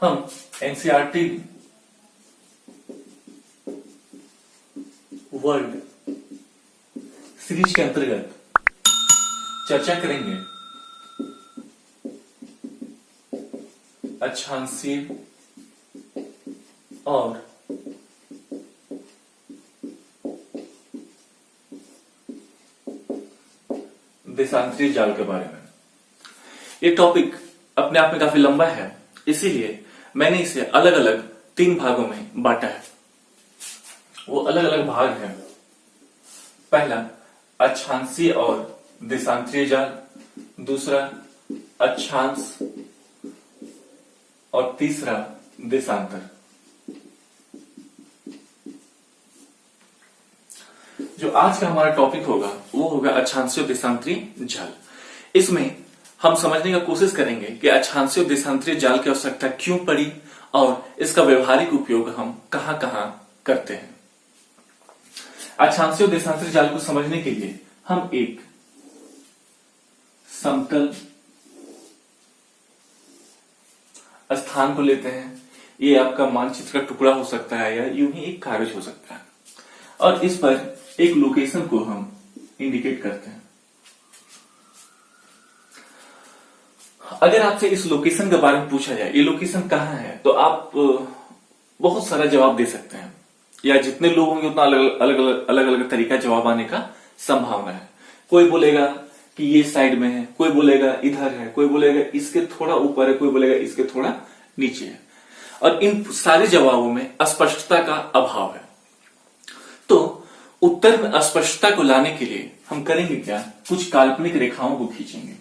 हम NCERT world series के अंतर्गत चर्चा करेंगे अक्षांशीय और देशांतरीय जाल के बारे में। ये टॉपिक अपने आप में काफी लंबा है, इसीलिए मैंने इसे अलग अलग 3 भागों में बांटा है। वो अलग अलग भाग हैं। पहला अक्षांशीय और देशांतरीय जाल, दूसरा अक्षांश और तीसरा देशांतर। जो आज का हमारा टॉपिक होगा वो होगा अक्षांशीय और देशांतरीय जाल। इसमें हम समझने का कोशिश करेंगे कि अक्षांशीय और देशांतरीय जाल की आवश्यकता क्यों पड़ी और इसका व्यवहारिक उपयोग हम कहां कहां करते हैं। अक्षांशीय और देशांतरीय जाल को समझने के लिए हम एक समतल स्थान को लेते हैं। ये आपका मानचित्र का टुकड़ा हो सकता है या यूं ही एक कागज हो सकता है, और इस पर एक लोकेशन को हम इंडिकेट करते हैं। अगर आपसे इस लोकेशन के बारे में पूछा जाए ये लोकेशन कहाँ है, तो आप बहुत सारा जवाब दे सकते हैं, या जितने लोग होंगे उतना अलग अलग तरीका जवाब आने का संभावना है। कोई बोलेगा कि ये साइड में है, कोई बोलेगा इधर है, कोई बोलेगा इसके थोड़ा ऊपर है, कोई बोलेगा इसके थोड़ा नीचे है, और इन सारे जवाबों में अस्पष्टता का अभाव है। तो उत्तर में अस्पष्टता को लाने के लिए हम करेंगे क्या, कुछ काल्पनिक रेखाओं को खींचेंगे।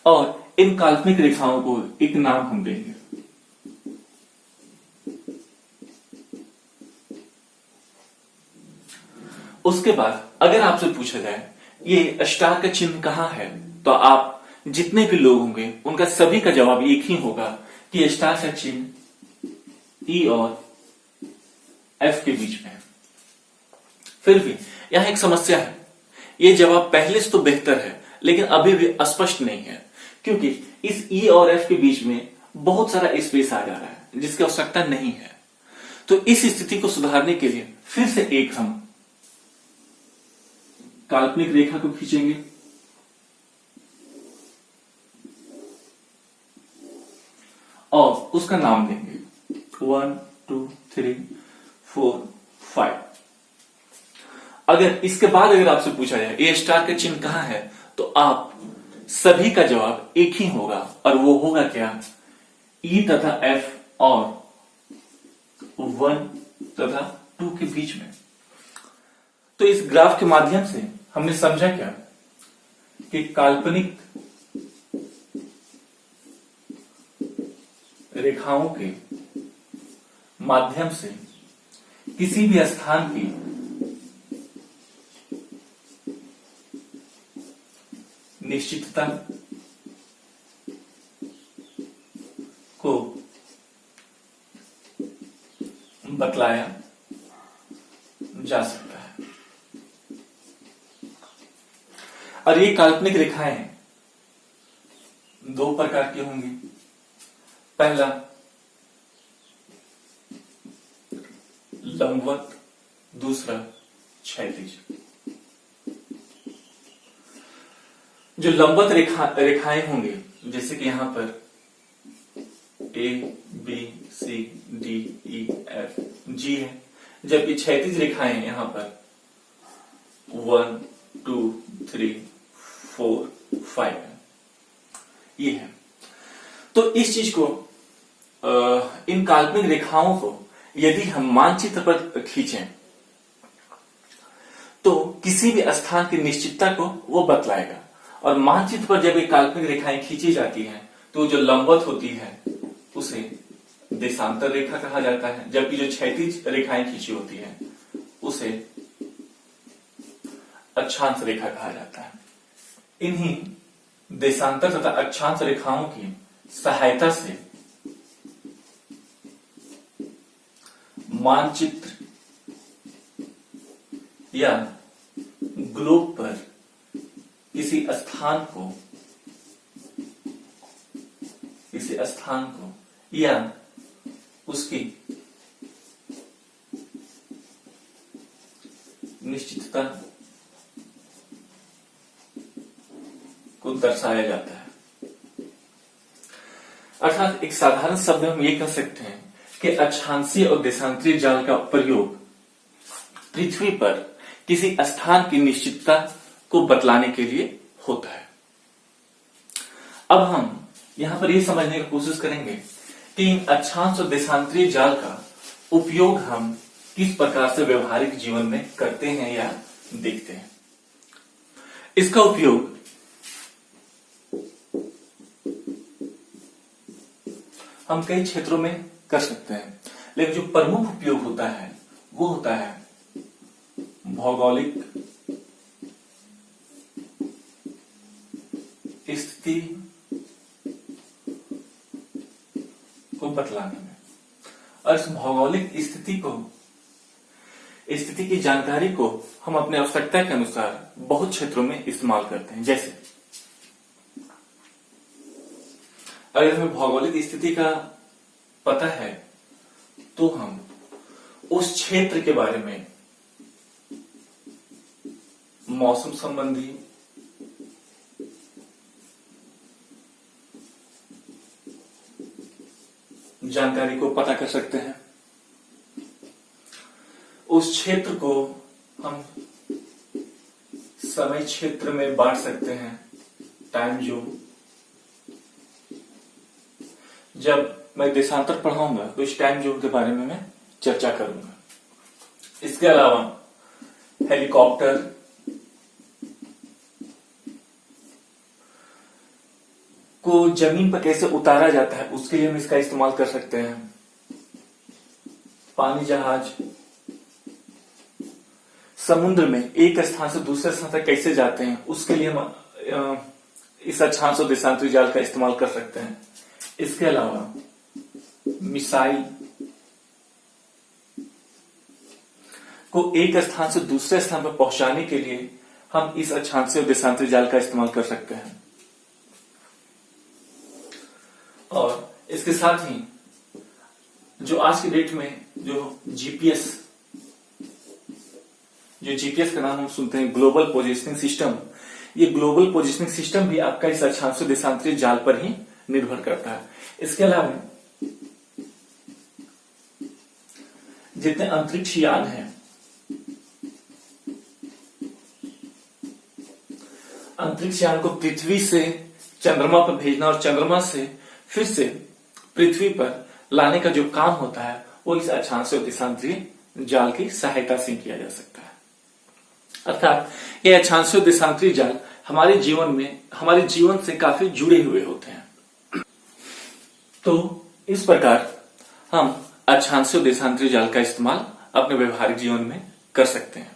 और इन काल्पनिक रेखाओं को एक नाम हम देंगे। उसके बाद अगर आपसे पूछा जाए ये स्टार का चिन्ह कहां है, तो आप जितने भी लोग होंगे उनका सभी का जवाब एक ही होगा कि स्टार का चिन्ह ई और एफ के बीच में है। फिर भी यहां एक समस्या है। ये जवाब पहले से तो बेहतर है, लेकिन अभी भी अस्पष्ट नहीं है, क्योंकि इस ई और एफ के बीच में बहुत सारा स्पेस आ जा रहा है जिसकी आवश्यकता नहीं है। तो इस स्थिति को सुधारने के लिए फिर से एक हम काल्पनिक रेखा को खींचेंगे और उसका नाम देंगे 1 2 3 4 5। अगर इसके बाद अगर आपसे पूछा जाए ये स्टार का चिन्ह कहां है, तो आप सभी का जवाब एक ही होगा, और वो होगा क्या, ई तथा एफ और 1 तथा 2 के बीच में। तो इस ग्राफ के माध्यम से हमने समझा क्या कि काल्पनिक रेखाओं के माध्यम से किसी भी स्थान की निश्चितता को बतलाया जा सकता है। और ये काल्पनिक रेखाएं 2 प्रकार की होंगी। पहला लंबवत, दूसरा क्षैतिज। जो लंबवत रेखाएं होंगे, जैसे कि यहां पर A B C D E F G है, जबकि क्षैतिज रेखाएं यहां पर 1 2 3 4 5 है, ये है। तो इस चीज को इन काल्पनिक रेखाओं को यदि हम मानचित्र पर खींचें तो किसी भी स्थान की निश्चितता को वो बतलाएगा। और मानचित्र पर जब ये काल्पनिक रेखाएं खींची जाती हैं तो जो लंबवत होती है उसे देशांतर रेखा कहा जाता है, जबकि जो क्षैतिज रेखाएं खींची होती है उसे अक्षांश रेखा कहा जाता है। इन्हीं देशांतर तथा अक्षांश रेखाओं की सहायता से मानचित्र या ग्लोब पर किसी स्थान को या उसकी निश्चितता को दर्शाया जाता है। अर्थात एक साधारण शब्द हम ये कह सकते हैं कि अक्षांशीय और देशांतरीय जाल का प्रयोग पृथ्वी पर किसी स्थान की निश्चितता को बतलाने के लिए होता है। अब हम यहां पर यह समझने की कोशिश करेंगे कि इन अक्षांश और देशांतरीय जाल का उपयोग हम किस प्रकार से व्यवहारिक जीवन में करते हैं या देखते हैं। इसका उपयोग हम कई क्षेत्रों में कर सकते हैं, लेकिन जो प्रमुख उपयोग होता है वो होता है भौगोलिक स्थिति को बतलाने में। और इस भौगोलिक स्थिति की जानकारी को हम अपने आवश्यकता के अनुसार बहुत क्षेत्रों में इस्तेमाल करते हैं। जैसे अगर हमें भौगोलिक स्थिति का पता है तो हम उस क्षेत्र के बारे में मौसम संबंधी, जानकारी को पता कर सकते हैं। उस क्षेत्र को हम समय क्षेत्र में बांट सकते हैं, टाइम जोन। जब मैं देशांतर पढ़ाऊंगा तो इस टाइम जोन के बारे में मैं चर्चा करूंगा। इसके अलावा हेलीकॉप्टर को जमीन पर कैसे उतारा जाता है उसके लिए हम इसका इस्तेमाल कर सकते हैं। पानी जहाज समुद्र में एक स्थान से दूसरे स्थान तक कैसे जाते हैं उसके लिए हम इस अक्षांश और देशांतरी जाल का इस्तेमाल कर सकते हैं। इसके अलावा मिसाइल को एक स्थान से दूसरे स्थान पर पहुंचाने के लिए हम इस अक्षांशीय और देशांतरी जाल का इस्तेमाल कर सकते हैं। और इसके साथ ही जो आज की डेट में जो जीपीएस का नाम हम सुनते हैं, ग्लोबल पोजिशनिंग सिस्टम, ये ग्लोबल पोजिशनिंग सिस्टम भी आपका इस अक्षांशीय देशांतरी जाल पर ही निर्भर करता है। इसके अलावा जितने अंतरिक्ष यान हैं, अंतरिक्ष यान को पृथ्वी से चंद्रमा पर भेजना और चंद्रमा से फिर से पृथ्वी पर लाने का जो काम होता है वो इस अक्षांशीय देशांतरी जाल की सहायता से किया जा सकता है। अर्थात ये अक्षांशीय देशांतरी जाल हमारे जीवन से काफी जुड़े हुए होते हैं। तो इस प्रकार हम अक्षांशीय देशांतरी जाल का इस्तेमाल अपने व्यवहारिक जीवन में कर सकते हैं।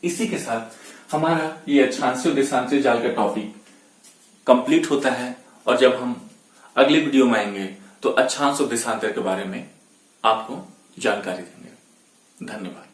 इसी के साथ हमारा ये अक्षांशीय देशांतरी जाल का टॉपिक कंप्लीट होता है और जब हम अगले वीडियो में आएंगे तो अक्षांश और देशांतर के बारे में आपको जानकारी देंगे। धन्यवाद।